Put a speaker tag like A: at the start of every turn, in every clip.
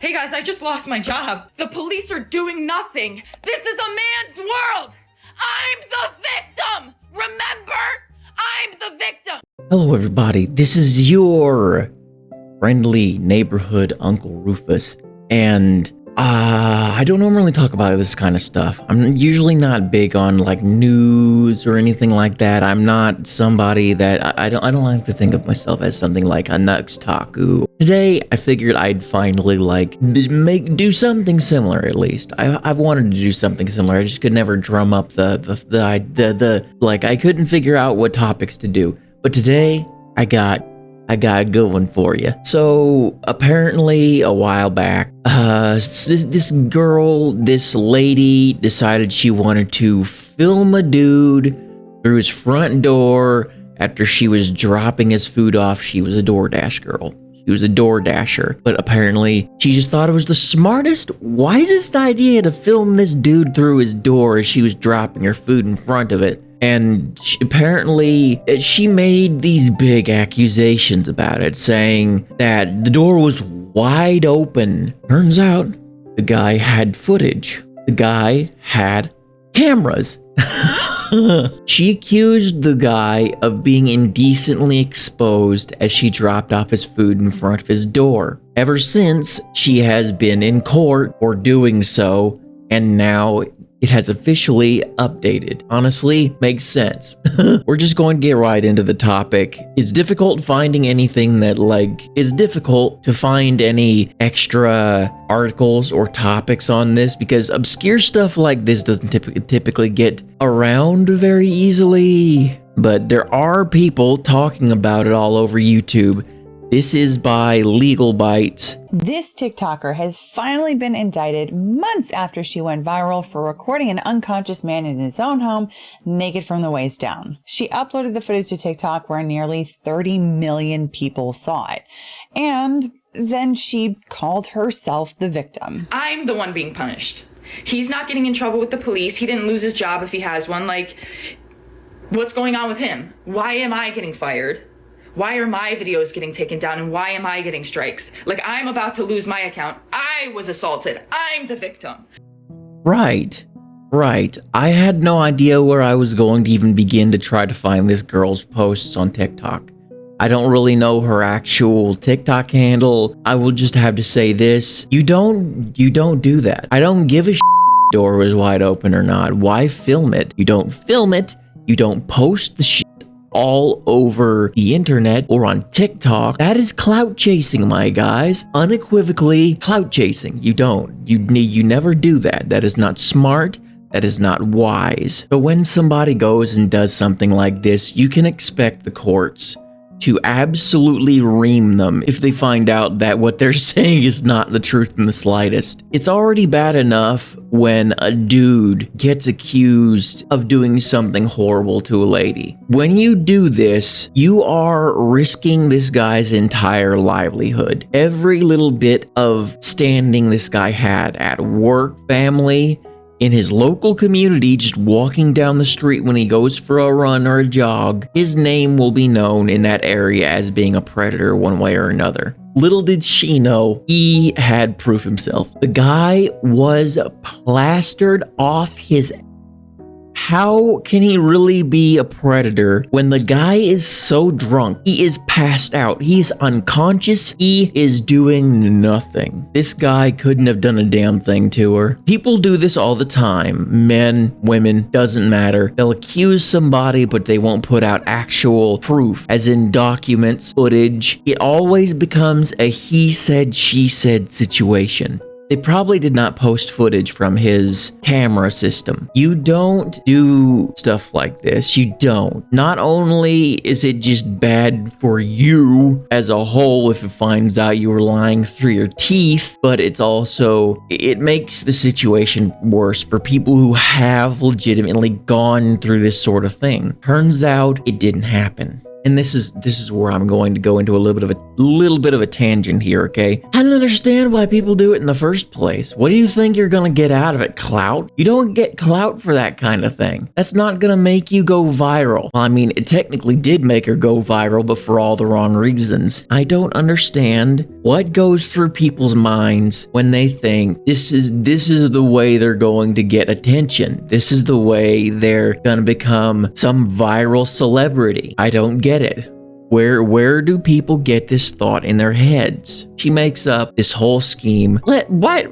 A: Hey guys, I just lost my job. The police are doing nothing. This is a man's world. I'm the victim. Remember? I'm the victim.
B: Hello everybody, this is your friendly neighborhood Uncle Rufus, and I don't normally talk about this kind of stuff. I'm usually not big on like news or anything like that. I'm not somebody that I don't like to think of myself as something like a Nux Taku. Today I figured I'd finally do something similar. At least I've wanted to do something similar. I just could never drum up I couldn't figure out what topics to do. But today I got a good one for you. So apparently a while back, this lady decided she wanted to film a dude through his front door after she was dropping his food off. She was a Doordash girl. She was a Doordasher, but apparently she just thought it was the smartest, wisest idea to film this dude through his door as she was dropping her food in front of it. And apparently she made these big accusations about it, saying that the door was wide open. Turns out the guy had footage. The guy had cameras. She accused the guy of being indecently exposed as she dropped off his food in front of his door. Ever since, she has been in court for doing so, and now it has officially updated. Honestly, makes sense. We're just going to get right into the topic. It's difficult finding anything that it's difficult to find any extra articles or topics on this because obscure stuff like this doesn't typically get around very easily. But there are people talking about it all over YouTube. This is by Legal Bites.
C: This TikToker has finally been indicted months after she went viral for recording an unconscious man in his own home, naked from the waist down. She uploaded the footage to TikTok where nearly 30 million people saw it. And then she called herself the victim.
A: I'm the one being punished. He's not getting in trouble with the police. He didn't lose his job if he has one. What's going on with him? Why am I getting fired? Why are my videos getting taken down and why am I getting strikes? I'm about to lose my account. I was assaulted. I'm the victim.
B: Right. I had no idea where I was going to even begin to try to find this girl's posts on TikTok. I don't really know her actual TikTok handle. I will just have to say this. You don't do that. I don't give a door was wide open or not. Why film it? You don't film it. You don't post the shit all over the internet or on TikTok. That is clout chasing, my guys. Unequivocally clout chasing. You never do that. That is not smart. That is not wise. So when somebody goes and does something like this, you can expect the courts to absolutely ream them if they find out that what they're saying is not the truth in the slightest. It's already bad enough when a dude gets accused of doing something horrible to a lady. When you do this, you are risking this guy's entire livelihood. Every little bit of standing this guy had at work, family, in his local community, just walking down the street when he goes for a run or a jog, his name will be known in that area as being a predator one way or another. Little did she know, he had proof himself. The guy was plastered off his... How can he really be a predator when the guy is so drunk? He is passed out. He is unconscious. He is doing nothing. This guy couldn't have done a damn thing to her. People do this all the time. Men, women, doesn't matter. They'll accuse somebody, but they won't put out actual proof, as in documents, footage. It always becomes a he said, she said situation. They probably did not post footage from his camera system. You don't do stuff like this. You don't. Not only is it just bad for you as a whole if it finds out you were lying through your teeth, but it makes the situation worse for people who have legitimately gone through this sort of thing. Turns out it didn't happen. And this is where I'm going to go into a little bit of a tangent here, okay? I don't understand why people do it in the first place. What do you think you're gonna get out of it? Clout? You don't get clout for that kind of thing. That's not gonna make you go viral. Well, I mean, it technically did make her go viral, but for all the wrong reasons. I don't understand what goes through people's minds when they think this is the way they're going to get attention. This is the way they're gonna become some viral celebrity. I don't get it. Where do people get this thought in their heads? She makes up this whole scheme. Maybe I'll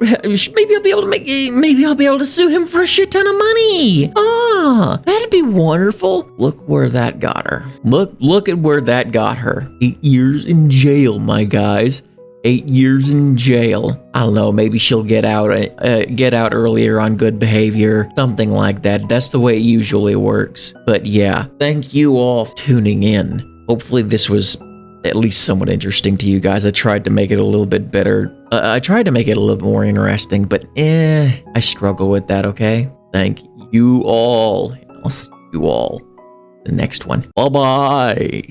B: be able to sue him for a shit ton of money. Ah, that'd be wonderful. Look where that got her. Look at where that got her. 8 years in jail, my guys. 8 years in jail. I don't know, maybe she'll get out earlier on good behavior, something like that. That's the way it usually works. But yeah, thank you all for tuning in. Hopefully this was at least somewhat interesting to you guys. I tried to make it a little bit better. I tried to make it a little more interesting, but I struggle with that, okay? Thank you all. I'll see you all in the next one. Bye-bye.